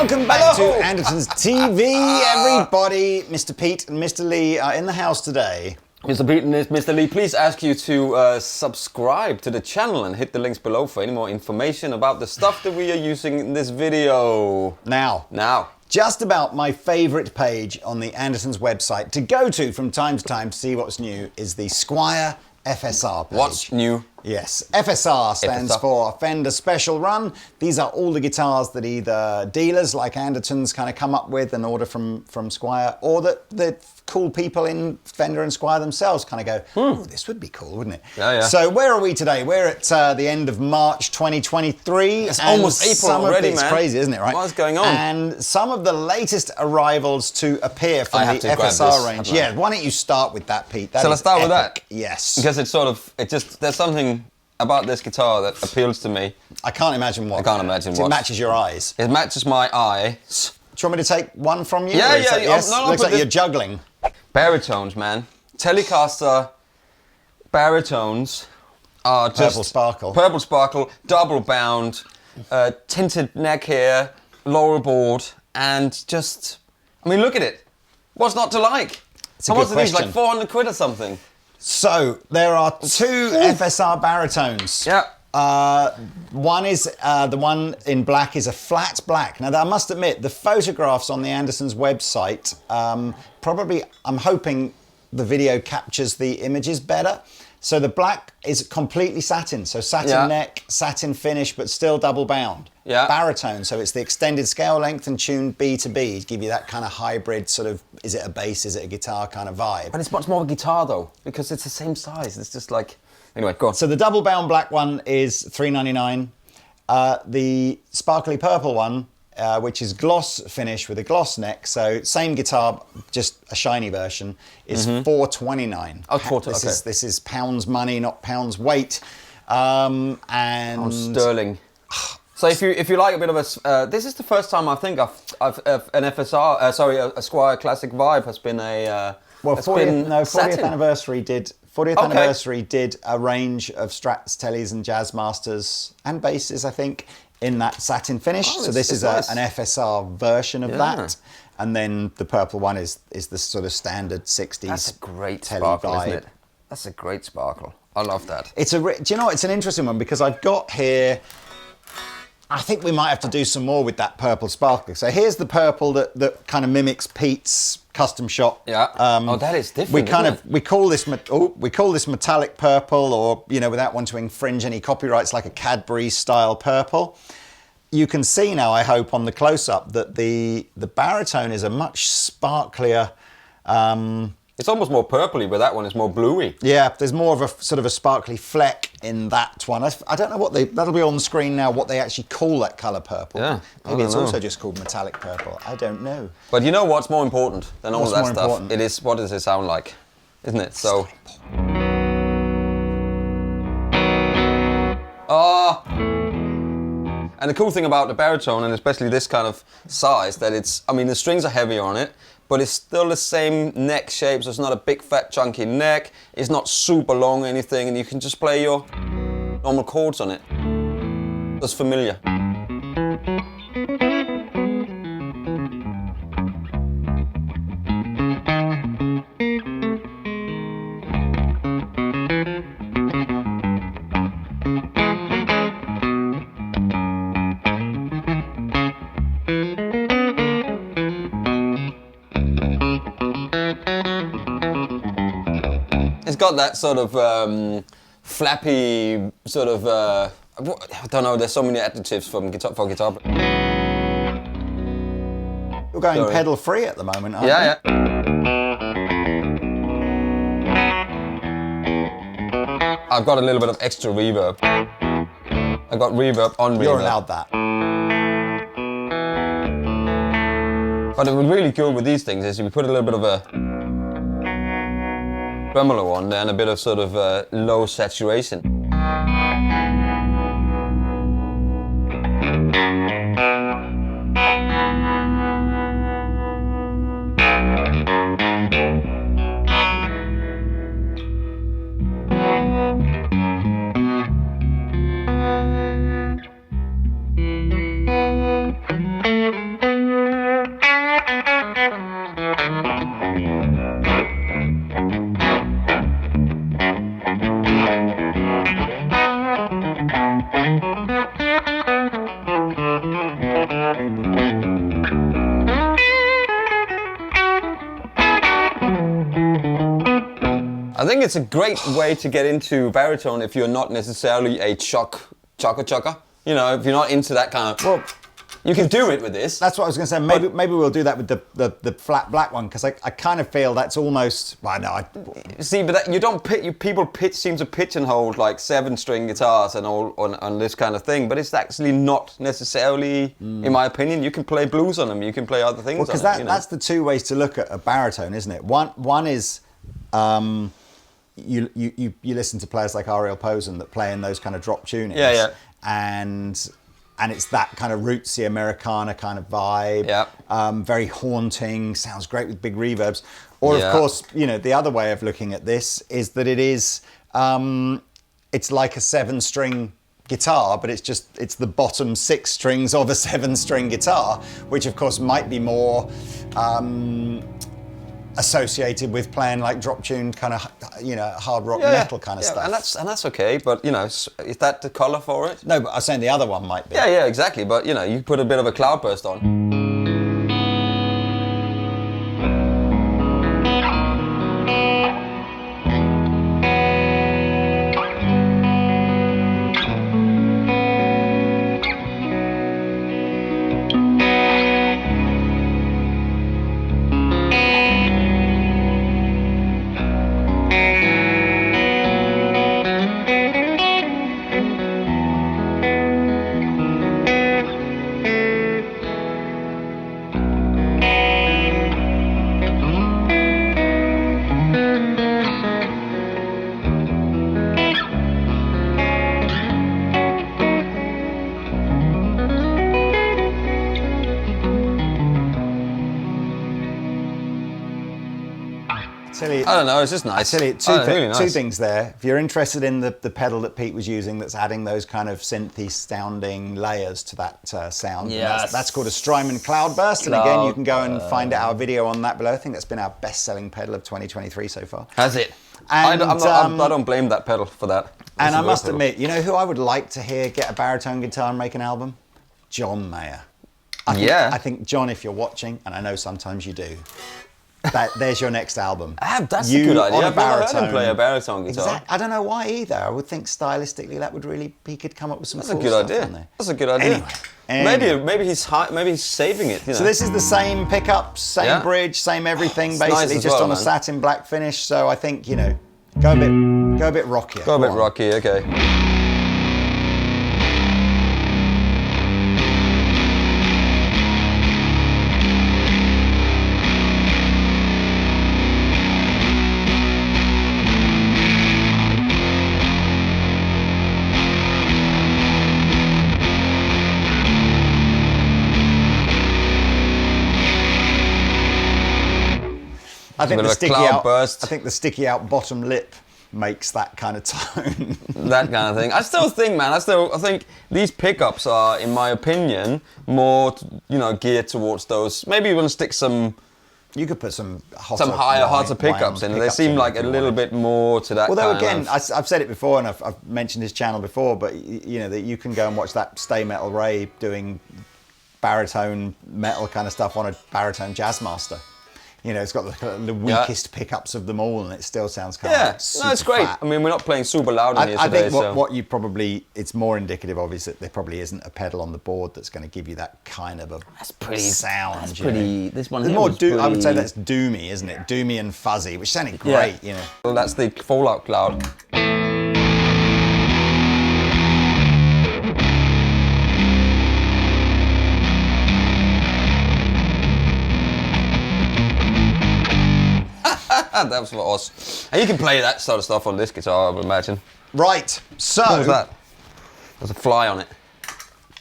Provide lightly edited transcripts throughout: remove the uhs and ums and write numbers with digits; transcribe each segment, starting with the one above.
Welcome back to Andertons TV, everybody. Mr. Pete and Mr. Lee are in the house today. Mr. Pete and Mr. Lee, please ask you to subscribe to the channel and hit the links below for any more information about the stuff that we are using in this video. Now. Just about my favourite page on the Andertons website to go to from time to time to see what's new is the Squier FSR page. What's new? Yes, FSR stands for Fender Special Run. These are all the guitars that either dealers like Andertons kind of come up with and order from Squier, or that the cool people in Fender and Squier themselves kind of go, oh, this would be cool, wouldn't it? Yeah. So where are we today? We're at the end of March 2023. It's almost April already, man. It's crazy, isn't it, right? What's going on? And some of the latest arrivals to appear from the FSR range. Yeah, why don't you start with that, Pete? So let's start with that. Yes. Because there's something about this guitar that appeals to me. I can't imagine what. It matches your eyes. It matches my eyes. Do you want me to take one from you? Yeah. Yes? No, looks like you're juggling. Baritones, man. Telecaster Baritones are just... Purple Sparkle, double bound, tinted neck here, lower board, and just... I mean, look at it. What's not to like? It's a good question. These, like 400 quid or something? So, there are two FSR Baritones. Yeah. One is, the one in black is a flat black. Now, I must admit, the photographs on the Andertons website, probably, I'm hoping the video captures the images better. So the black is completely satin. So satin neck, satin finish, but still double bound. Yeah. Baritone, so it's the extended scale length and tuned B to B to give you that kind of hybrid sort of, is it a bass, is it a guitar kind of vibe. But it's much more of a guitar though, because it's the same size. It's just like, anyway, go on. So the double bound black one is $3.99. The sparkly purple one, which is gloss finish with a gloss neck, so same guitar, just a shiny version, is $4.29. Oh, okay. This is pounds money, not pounds weight. And pounds sterling. So if you like a bit of a, this is the first time I think I've an FSR, a Squier Classic Vibe has been a. Well, 40th anniversary did. 40th anniversary did a range of Strats, Teles and Jazz Masters and basses, I think, in that satin finish. So this is nice. An FSR version of that. And then the purple one is the sort of standard 60s. That's a great Tele sparkle, vibe. isn't it? That's a great sparkle. I love that. Do you know what? It's an interesting one because I've got here, I think we might have to do some more with that purple sparkle. So here's the purple that kind of mimics Pete's custom shop. Yeah. That is different. We call this metallic purple, or without wanting to infringe any copyrights, like a Cadbury style purple. You can see now, I hope, on the close up that the baritone is a much sparklier. It's almost more purpley, but that one is more bluey. Yeah, there's more of a sort of a sparkly fleck in that one. I don't know what that'll be on the screen now, what they actually call that colour purple. Yeah, maybe it's also just called metallic purple. I don't know. But you know what's more important than all of that stuff? It is, what does it sound like? Isn't it? So. And the cool thing about the baritone, and especially this kind of size, that the strings are heavier on it, but it's still the same neck shape, so it's not a big fat chunky neck, it's not super long or anything, and you can just play your normal chords on it. That's familiar. It's got that sort of flappy sort of, I don't know, there's so many adjectives for guitar. You're going pedal free at the moment, aren't you? Yeah. I've got a little bit of extra reverb. I've got reverb on reverb. You're allowed that. But what's really cool with these things is you put a little bit of a tremolo on there and a bit of sort of low saturation. I think it's a great way to get into baritone if you're not necessarily a chucker. You know, if you're not into that kind of... Well, you can do it with this. That's what I was going to say. Maybe we'll do that with the flat black one, because I kind of feel that's almost... Well, no, See, but you don't people seem to pigeonhole like 7-string guitars and all on this kind of thing, but it's actually not necessarily, in my opinion. You can play blues on them. You can play other things on them. Because that's the two ways to look at a baritone, isn't it? One is you listen to players like Ariel Posen that play in those kind of drop tunings. Yeah. And it's that kind of rootsy Americana kind of vibe. Yeah. Very haunting, sounds great with big reverbs. Or of course, you know, the other way of looking at this is that it is, it's like a 7-string guitar, but it's the bottom 6 strings of a 7-string guitar, which of course might be more associated with playing like drop tuned kind of, you know, hard rock metal kind of stuff. And that's okay, but you know, is that the colour for it? No, but I was saying the other one might be. Yeah, exactly. But you know, you put a bit of a cloudburst on. I don't know, it's just nice. I tell you, two things there. If you're interested in the pedal that Pete was using that's adding those kind of synthy sounding layers to that sound, that's called a Strymon Cloudburst. And again, you can go and find our video on that below. I think that's been our best-selling pedal of 2023 so far. Has it? And, I don't blame that pedal for that. And I must admit, you know who I would like to hear get a baritone guitar and make an album? John Mayer. I think, John, if you're watching, and I know sometimes you do, there's your next album. That's a good idea. I've never heard him play a baritone guitar. I don't know why either. I would think stylistically that would really, he could come up with some cool stuff. That's a good idea. Anyway. Maybe he's saving it. You know? So this is the same pickups, same bridge, same everything, basically, nice just well, on a satin black finish. So I think, you know, go a bit rockier. Go a bit rocky, okay. I think the sticky out bottom lip makes that kind of tone. That kind of thing. I still think, man, I think these pickups are, in my opinion, more, geared towards those. Maybe you want to stick some... You could put some hotter pickups in. They seem like a little bit more to that. Although again, I've said it before, and I've mentioned his channel before, but that you can go and watch that Stay Metal Ray doing baritone metal kind of stuff on a baritone Jazzmaster. It's got the weakest pickups of them all, and it still sounds kind of super it's great. fat. I mean, we're not playing super loud in here today. I think what you probably, it's more indicative of is that there probably isn't a pedal on the board that's going to give you that kind of a sound. That's pretty. This one here more was pretty... I would say that's doomy, isn't it? Doomy and fuzzy, which sounded great. Well, that's the Fallout Cloud. That was for us. And you can play that sort of stuff on this guitar, I would imagine. Right, so... What was that? There's a fly on it.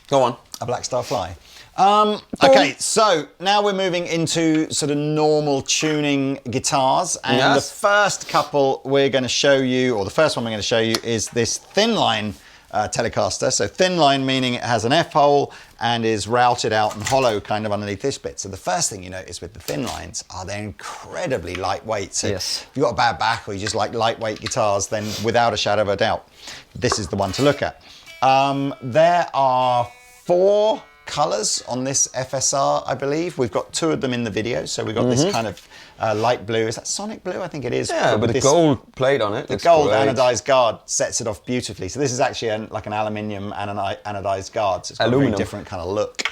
Go on. A Black Star Fly. Okay, so now we're moving into sort of normal tuning guitars. And the first couple we're going to show you, or the first one we're going to show you, is this Thinline Telecaster. So Thinline meaning it has an F-hole and is routed out and hollow kind of underneath this bit. So the first thing you notice with the Thinlines are they're incredibly lightweight. So if you've got a bad back or you just like lightweight guitars, then without a shadow of a doubt, this is the one to look at. There are 4 colours on this FSR, I believe. We've got 2 of them in the video. So we've got this kind of light blue. Is that Sonic blue? I think it is. Yeah, but the gold plate on it. The gold anodized guard sets it off beautifully. So this is actually like an aluminium anodized guard. So it's got a very different kind of look.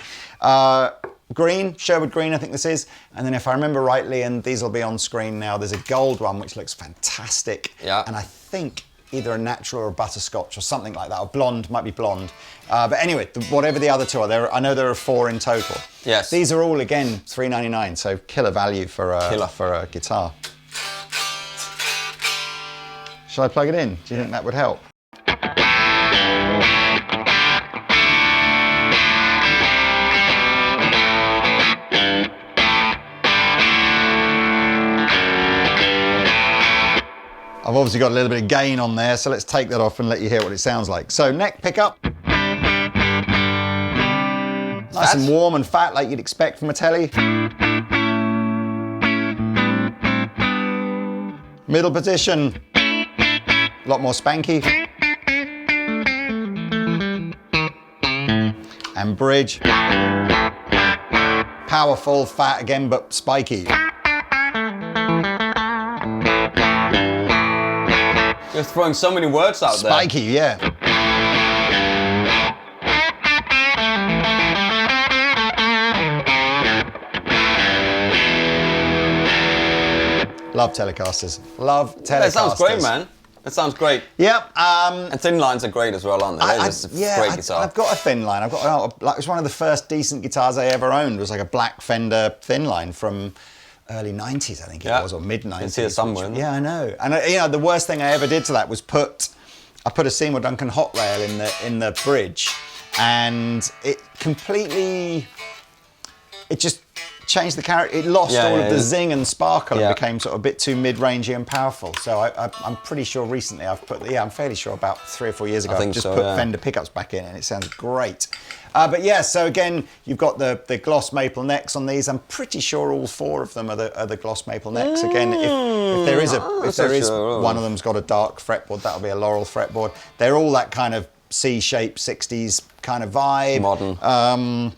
Green, Sherwood green, I think this is. And then if I remember rightly, and these will be on screen now, there's a gold one which looks fantastic. Yeah. And I think either a natural or a butterscotch or something like that, or blonde, might be blonde. But anyway, whatever the other 2 are, I know there are 4 in total. Yes. These are all, again, $3.99, so killer value for a guitar. Shall I plug it in? Do you think that would help? I've obviously got a little bit of gain on there, so let's take that off and let you hear what it sounds like. So neck pickup. Nice and warm and fat like you'd expect from a Tele. Middle position, a lot more spanky. And bridge. Powerful, fat again, but spiky. You're throwing so many words out there. Spiky, yeah. Love Telecasters. Love Telecasters. That sounds great, man. That sounds great. Yep. And Thinlines are great as well, aren't they? They're just a great guitar. I've got a Thinline. It was one of the first decent guitars I ever owned. It was like a black Fender Thinline from early 90s, I think it was, or mid 90s. It's here somewhere. Yeah, I know. And the worst thing I ever did to that was I put a Seymour Duncan hot rail in the bridge, and it just changed the character. It lost all of the zing and sparkle and became sort of a bit too mid-rangey and powerful. So I'm pretty sure recently I'm fairly sure about 3 or 4 years ago I've just put Fender pickups back in, and it sounds great. But yeah, so again, you've got the gloss maple necks on these. I'm pretty sure all 4 of them are the gloss maple necks. Again, if there is one of them's got a dark fretboard, that'll be a laurel fretboard. They're all that kind of C-shaped 60s kind of vibe. Modern.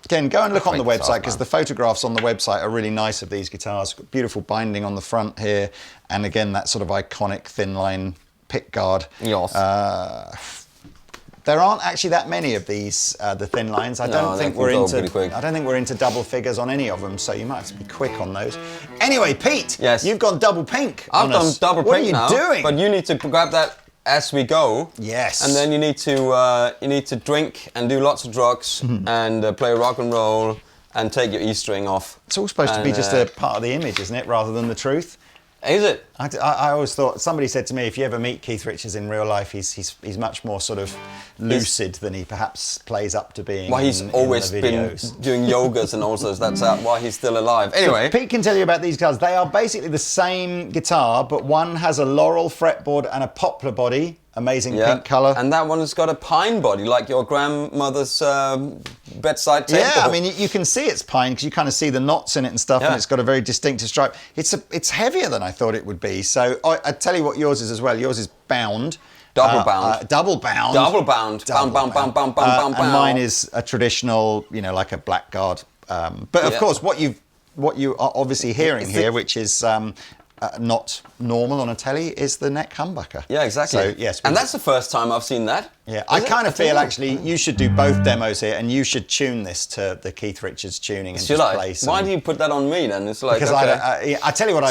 Again, go and look on the website, because the photographs on the website are really nice of these guitars. Got beautiful binding on the front here, and again that sort of iconic Thinline pick guard. Yes. There aren't actually that many of these, the Thinlines. I don't think we're into double figures on any of them, so you might have to be quick on those. Anyway, Pete, you've gone double pink. I've done double pink now. What are you doing? But you need to grab that as we go. Yes. And then you need to drink and do lots of drugs and play rock and roll and take your E string off. It's all supposed to be just a part of the image, isn't it, rather than the truth? Is it? I always thought, somebody said to me, if you ever meet Keith Richards in real life, he's much more sort of lucid than he perhaps plays up to being. Why he's always been doing yogas and all sorts. That's why he's still alive. Anyway, so Pete can tell you about these guitars. They are basically the same guitar, but one has a laurel fretboard and a poplar body. Amazing pink colour. And that one has got a pine body, like your grandmother's bedside table. Yeah, I mean, you can see it's pine because you kind of see the knots in it and stuff, and it's got a very distinctive stripe. It's heavier than I thought it would be. So I tell you what yours is as well. Yours is bound. Double bound. Double bound. Double bound. Bound. And mine is a traditional, like a blackguard. But of course, what you are obviously hearing here, which is not normal on a Tele, is the neck humbucker. Yeah, exactly. So, yes, and that's the first time I've seen that. Yeah, I kind of feel actually you should do both demos here, and you should tune this to the Keith Richards tuning and play some. Why do you put that on me then? It's like, because I tell you what,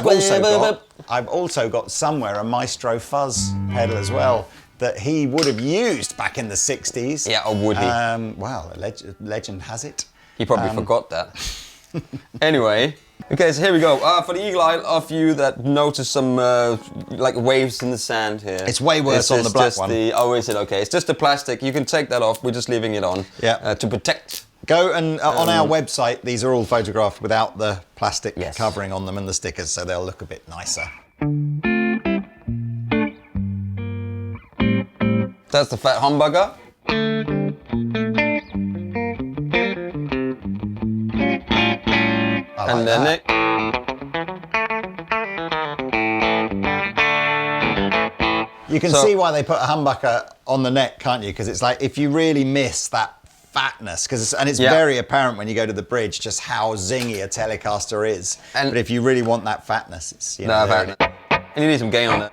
I've also got somewhere a Maestro Fuzz pedal as well that he would have used back in the 60s. Yeah, or would he? Well, legend has it. He probably forgot that. Anyway. Okay, so here we go. For the eagle eye of you that notice some like waves in the sand here. It's way worse on the black one. Oh, is it? Okay, it's just the plastic. You can take that off. We're just leaving it on to protect. Go and on our website, these are all photographed without the plastic covering on them and the stickers, so they'll look a bit nicer. That's the fat humbucker. And then you can see why they put a humbucker on the neck, can't you? Because it's like, if you really miss that fatness, and it's very apparent when you go to the bridge just how zingy a Telecaster is. But if you really want that fatness, it's, you know, and you need some gain on it.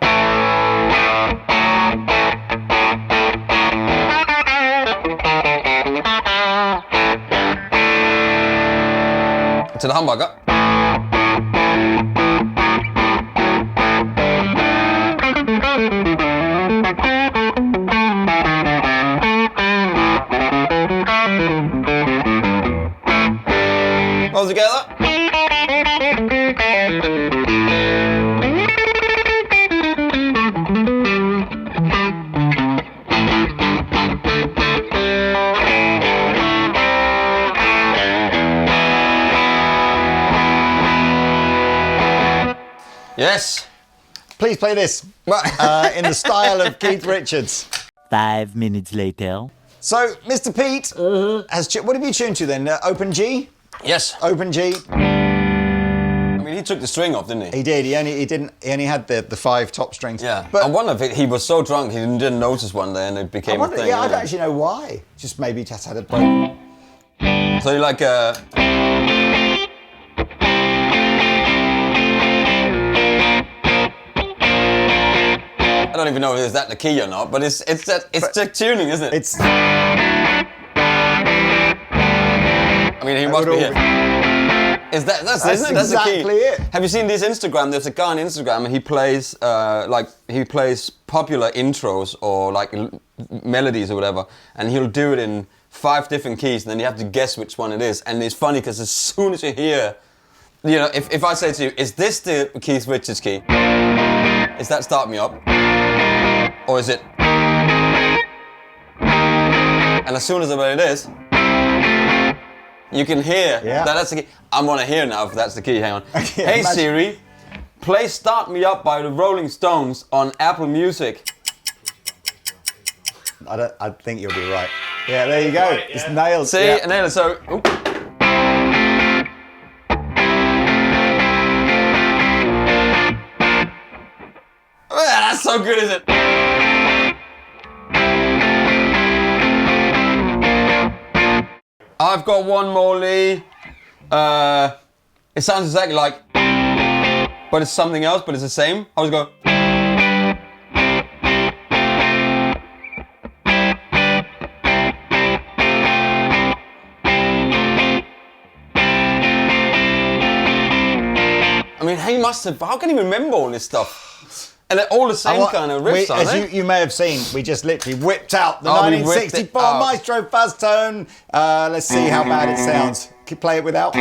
To the humbucker. All together. Yes. Please play this in the style of Keith Richards. 5 minutes later. So, Mr. Pete has... What have you tuned to then? Open G? Yes. Open G. I mean, he took the string off, didn't he? He did. He only had the 5 top strings. Yeah. But I wonder if he was so drunk he didn't notice one day and it became a thing. Yeah, I don't actually know why. Just maybe just had a break. So you like I don't even know if that the key or not, but it's the tuning, isn't it? It's. I mean, he must be here. That's isn't it? That's exactly the key. it. Have you seen this Instagram? There's a guy on Instagram and he plays popular intros or like melodies or whatever, and he'll do it in 5 different keys, and then you have to guess which one it is. And it's funny because as soon as you hear, you know, if I say to you, is this the Keith Richards key? Is that Start Me Up? Or is it? And as soon as it is, you can hear that that's the key. I want to hear now if that's the key. Hang on. Hey Siri, play Start Me Up by the Rolling Stones on Apple Music. I think you'll be right. Yeah, there you go. It's nailed. See, nailed it. So. That's so good, isn't it? I've got one more, Lee. It sounds exactly like, but it's something else, but it's the same. I was go. I mean, he must have. How can he remember all this stuff? And they're all the same kind of riffs, aren't they? As you may have seen, we just literally whipped out the 1964 Maestro Fuzz-Tone. Let's see how bad it sounds. Can you play it without?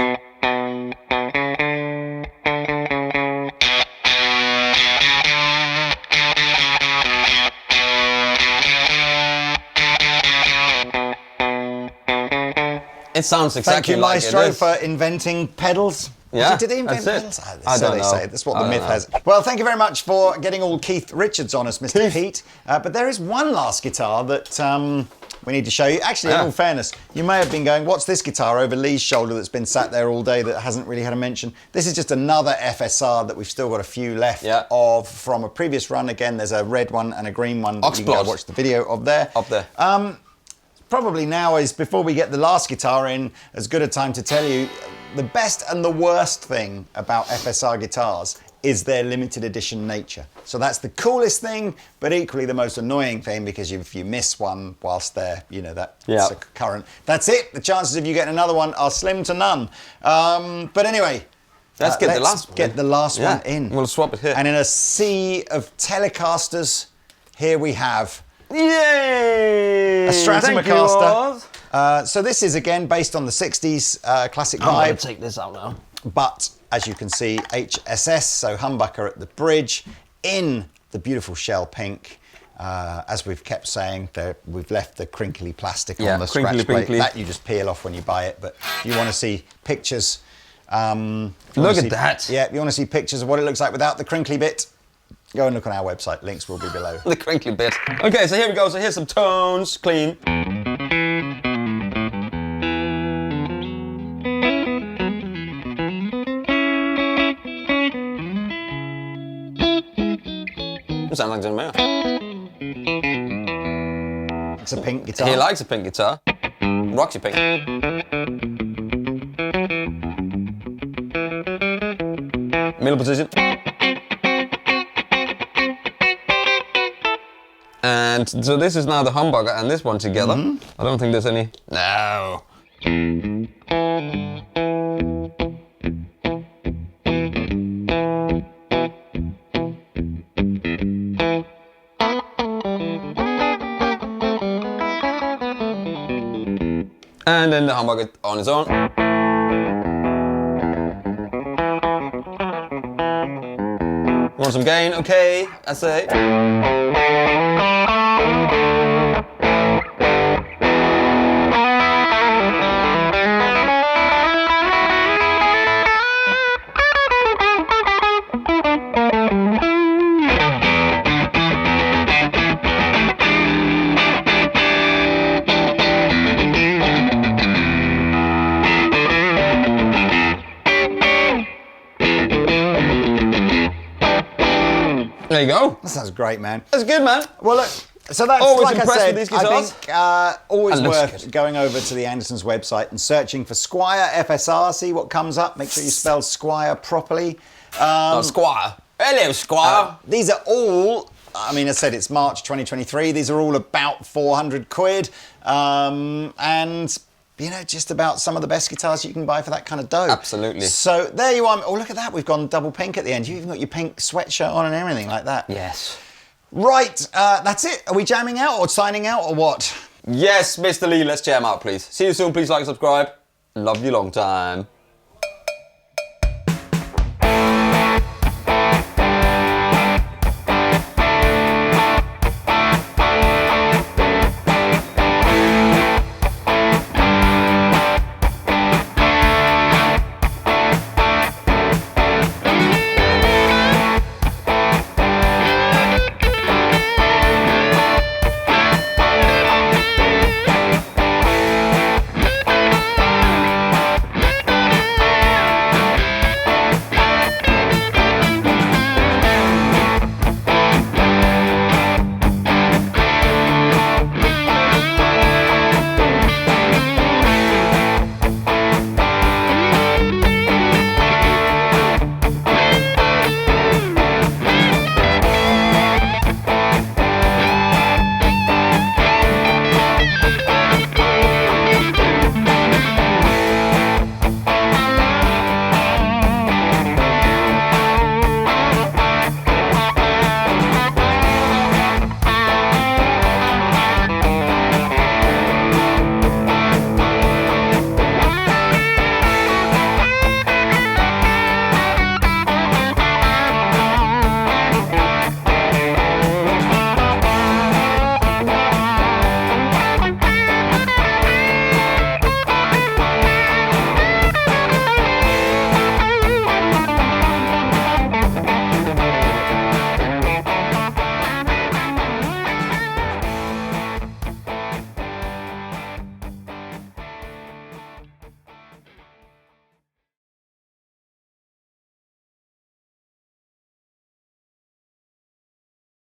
It sounds exactly like it is. Thank you, Maestro, for inventing pedals. Yeah, did he invent that's pedals? I don't know. Say. That's what the myth has. Well, thank you very much for getting all Keith Richards on us, Mr. Pete. But there is one last guitar that we need to show you. Actually, in all fairness, you may have been going, what's this guitar over Lee's shoulder that's been sat there all day that hasn't really had a mention? This is just another FSR that we've still got a few left of from a previous run. Again, there's a red one and a green one. You can go watch the video of there. Up there. Probably now is, before we get the last guitar in, as good a time to tell you the best and the worst thing about FSR guitars is their limited edition nature. So that's the coolest thing, but equally the most annoying thing, because if you miss one whilst they're, you know, that's current, that's it. The chances of you getting another one are slim to none. But anyway, let's get the last one in. We'll swap it here. And in a sea of Telecasters, here we have Yay! a Stratocaster. So this is again based on the 60s classic vibe. I'm going to take this out now. But as you can see, HSS, so humbucker at the bridge, in the beautiful shell pink. As we've kept saying, we've left the crinkly plastic on the scratch plate. That you just peel off when you buy it. But if you want to see pictures, look at that. Yeah, if you want to see pictures of what it looks like without the crinkly bit, go and look on our website. Links will be below. The crinkly bit. Okay, so here we go. So here's some tones, clean. It sounds like John Mayer. It's a pink guitar. He likes a pink guitar. Roxy Pink. Middle position. And so this is now the humbucker and this one together. I don't think there's any... No. And then the humbucker on its own. Want some gain? Okay, I say. There you go. That sounds great, man. That's good, man. Well, look, so that's Always like I impressed said. with these guitars. I think always That looks worth good. going over to the Andertons website and searching for Squier FSR. See what comes up. Make sure you spell Squier properly. Not Squire. Hello, Squire. These are all. I mean, as I said, it's March 2023. These are all about 400 quid, and. You know, just about some of the best guitars you can buy for that kind of dough. Absolutely. So there you are. Oh, look at that. We've gone double pink at the end. You've even got your pink sweatshirt on and everything like that. Yes. Right. That's it. Are we jamming out or signing out or what? Yes, Mr. Lee, let's jam out, please. See you soon. Please like and subscribe. Love you long time.